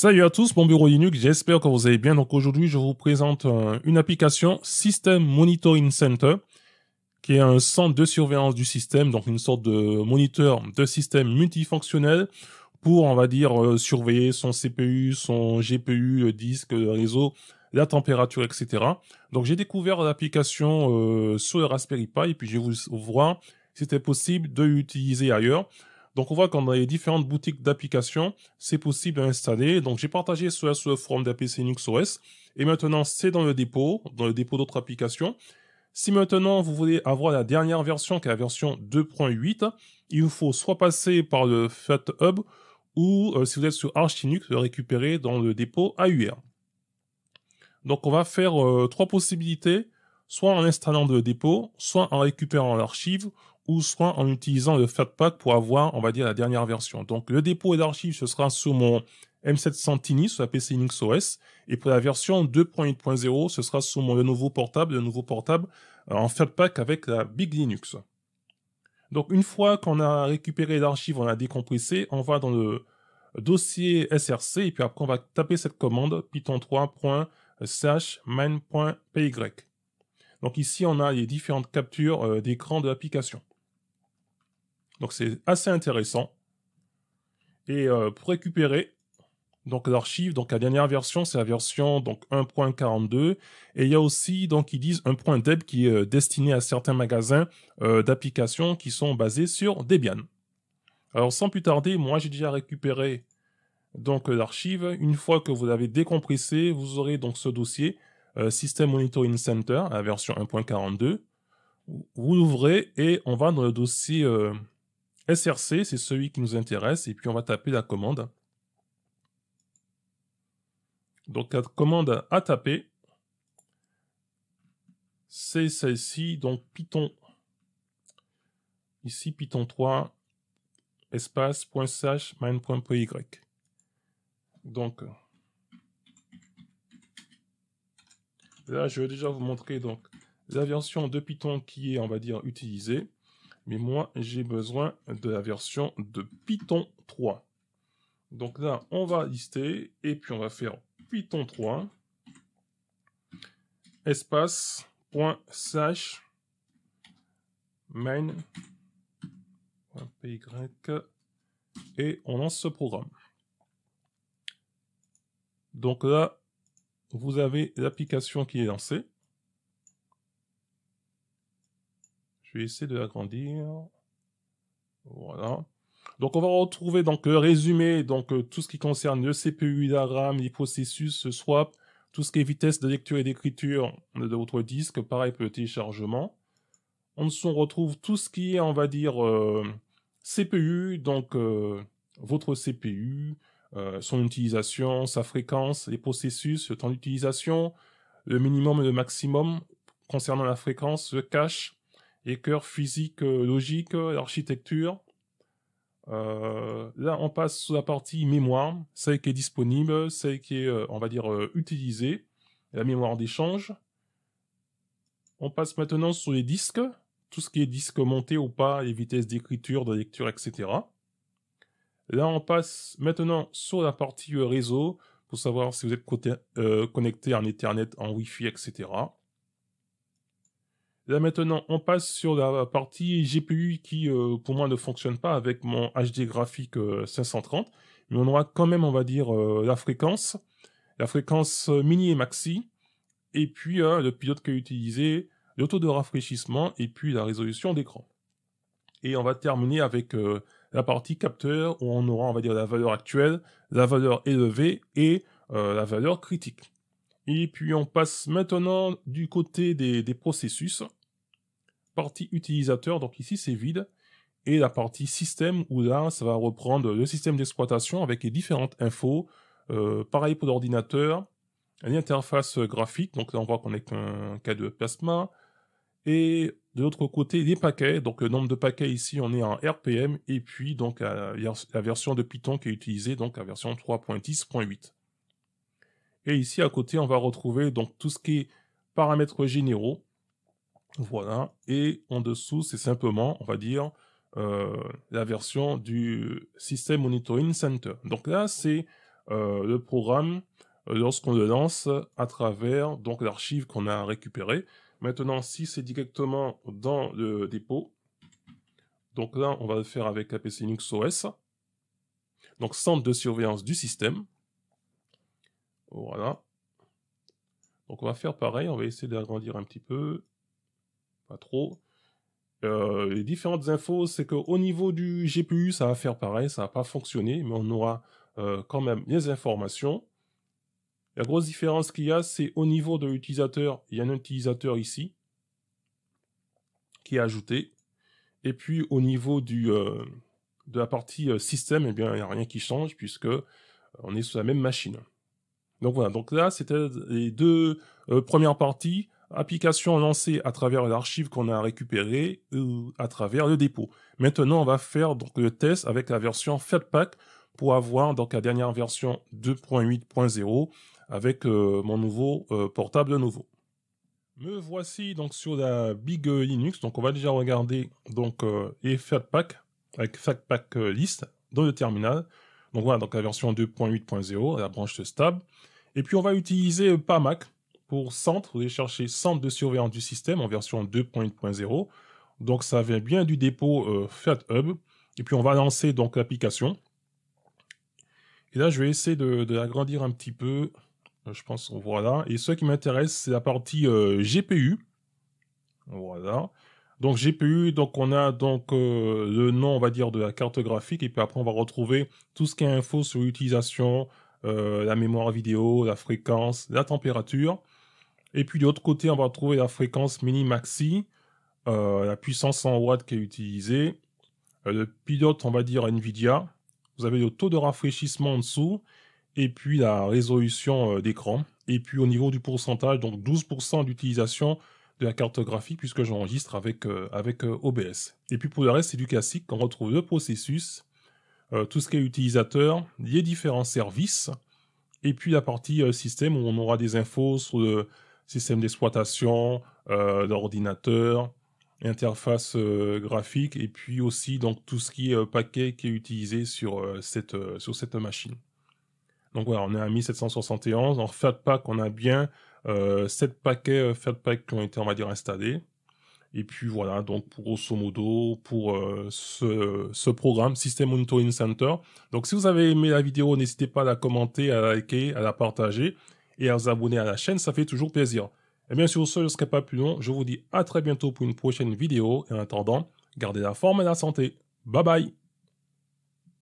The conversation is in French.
Salut à tous, mon bureau Linux, j'espère que vous allez bien. Donc aujourd'hui, je vous présente une application System Monitoring Center, qui est un centre de surveillance du système, donc une sorte de moniteur de système multifonctionnel pour, on va dire, surveiller son CPU, son GPU, le disque, le réseau, la température, etc. Donc j'ai découvert l'application sur le Raspberry Pi, et puis je vais vous voir si c'était possible de l'utiliser ailleurs. Donc on voit qu'en dans les différentes boutiques d'applications, c'est possible d'installer. Donc j'ai partagé cela sur le forum d'APC Linux OS. Et maintenant c'est dans le dépôt d'autres applications. Si maintenant vous voulez avoir la dernière version, qui est la version 2.8, il vous faut soit passer par le FATHub, ou si vous êtes sur Arch Linux, le récupérer dans le dépôt AUR. Donc on va faire trois possibilités, soit en installant le dépôt, soit en récupérant l'archive, ou soit en utilisant le Flatpak pour avoir, on va dire, la dernière version. Donc le dépôt et l'archive, ce sera sur mon M700 Tiny, sur la PC Linux OS, et pour la version 2.8.0, ce sera sur mon Lenovo portable, en Flatpak avec la Big Linux. Donc une fois qu'on a récupéré l'archive, on a décompressé, on va dans le dossier src, et puis après on va taper cette commande python3.main.py. Donc ici on a les différentes captures d'écran de l'application. Donc c'est assez intéressant. Et pour récupérer donc l'archive, donc la dernière version, c'est la version donc 1.42, et il y a aussi donc ils disent un point .deb qui est destiné à certains magasins d'applications qui sont basés sur Debian. Alors sans plus tarder, moi j'ai déjà récupéré donc l'archive. Une fois que vous l'avez décompressé, vous aurez donc ce dossier System Monitoring Center, la version 1.42. Vous l'ouvrez et on va dans le dossier src, c'est celui qui nous intéresse, et puis on va taper la commande. Donc la commande à taper, c'est celle-ci, donc Python. Ici Python 3 espace .ch main.py. Donc là, je vais déjà vous montrer donc la version de Python qui est, on va dire, utilisée. Mais moi, j'ai besoin de la version de Python 3. Donc là, on va lister, et puis on va faire Python 3, espace, .ch, main.py, et on lance ce programme. Donc là, vous avez l'application qui est lancée. Je vais essayer de l'agrandir. Voilà. Donc on va retrouver donc le résumé, donc tout ce qui concerne le CPU, la RAM, les processus, le swap, tout ce qui est vitesse de lecture et d'écriture de votre disque, pareil pour le téléchargement. En dessous on retrouve tout ce qui est, on va dire, CPU, donc votre CPU, son utilisation, sa fréquence, les processus, le temps d'utilisation, le minimum et le maximum concernant la fréquence, le cache, les cœurs physiques, logiques, l'architecture. Là, on passe sur la partie mémoire, celle qui est disponible, celle qui est, on va dire, utilisée, la mémoire d'échange. On passe maintenant sur les disques, tout ce qui est disque monté ou pas, les vitesses d'écriture, de lecture, etc. Là, on passe maintenant sur la partie réseau, pour savoir si vous êtes connecté en Ethernet, en Wi-Fi, etc. Là maintenant, on passe sur la partie GPU qui, pour moi, ne fonctionne pas avec mon HD graphique 530. Mais on aura quand même, on va dire, la fréquence mini et maxi, et puis le pilote qui est utilisé, le taux de rafraîchissement, et puis la résolution d'écran. Et on va terminer avec la partie capteur, où on aura, on va dire, la valeur actuelle, la valeur élevée et la valeur critique. Et puis on passe maintenant du côté des processus. Partie utilisateur, donc ici c'est vide, et la partie système, où là ça va reprendre le système d'exploitation avec les différentes infos, pareil pour l'ordinateur, l'interface graphique, donc là on voit qu'on est qu'un cas de plasma, et de l'autre côté les paquets, donc le nombre de paquets ici on est en RPM, et puis donc la version de Python qui est utilisée, donc la version 3.10.8. Et ici à côté on va retrouver donc tout ce qui est paramètres généraux. Voilà, et en dessous, c'est simplement, on va dire, la version du System Monitoring Center. Donc là, c'est le programme lorsqu'on le lance à travers donc l'archive qu'on a récupérée. Maintenant, si c'est directement dans le dépôt, donc là, on va le faire avec APC Linux OS. Donc, centre de surveillance du système. Voilà. Donc, on va faire pareil. On va essayer d'agrandir un petit peu. Pas trop. Les différentes infos, c'est qu'au niveau du GPU, ça va faire pareil. Ça va pas fonctionner, mais on aura quand même les informations. La grosse différence qu'il y a, c'est au niveau de l'utilisateur. Il y a un utilisateur ici qui est ajouté. Et puis, au niveau de la partie système, eh bien, il n'y a rien qui change puisque on est sur la même machine. Donc voilà, donc là, c'était les deux premières parties, application lancée à travers l'archive qu'on a récupérée à travers le dépôt. Maintenant, on va faire donc le test avec la version Flatpak pour avoir donc la dernière version 2.8.0 avec mon nouveau portable nouveau. Me voici donc sur la Big Linux, donc on va déjà regarder donc les Flatpak avec Flatpak list dans le terminal. Donc voilà, donc la version 2.8.0, la branche stable. Et puis on va utiliser PAMAC pour centre, vous allez chercher centre de surveillance du système en version 2.8.0. Donc ça vient bien du dépôt FlatHub. Et puis on va lancer donc l'application. Et là je vais essayer de l'agrandir un petit peu. Je pense, voilà. Et ce qui m'intéresse, c'est la partie GPU. Voilà. Donc GPU, donc on a donc le nom, on va dire, de la carte graphique. Et puis après, on va retrouver tout ce qui est info sur l'utilisation, la mémoire vidéo, la fréquence, la température. Et puis de l'autre côté, on va retrouver la fréquence mini-maxi, la puissance en watts qui est utilisée, le pilote, on va dire, NVIDIA. Vous avez le taux de rafraîchissement en dessous. Et puis la résolution d'écran, et puis au niveau du pourcentage, donc 12% d'utilisation de la carte graphique, puisque j'enregistre avec OBS. Et puis pour le reste, c'est du classique, on retrouve le processus, tout ce qui est utilisateur, les différents services, et puis la partie système, où on aura des infos sur le système d'exploitation, l'ordinateur, interface graphique, et puis aussi donc tout ce qui est paquet qui est utilisé sur cette machine. Donc voilà, on est à 1771. En Flatpak, on a bien 7 paquets Flatpak qui ont été, on va dire, installés. Et puis voilà, donc pour grosso modo, pour ce programme, System Monitoring Center. Donc si vous avez aimé la vidéo, n'hésitez pas à la commenter, à la liker, à la partager et à vous abonner à la chaîne, ça fait toujours plaisir. Et bien sur ce, je ne serai pas plus long, je vous dis à très bientôt pour une prochaine vidéo. Et en attendant, gardez la forme et la santé. Bye bye!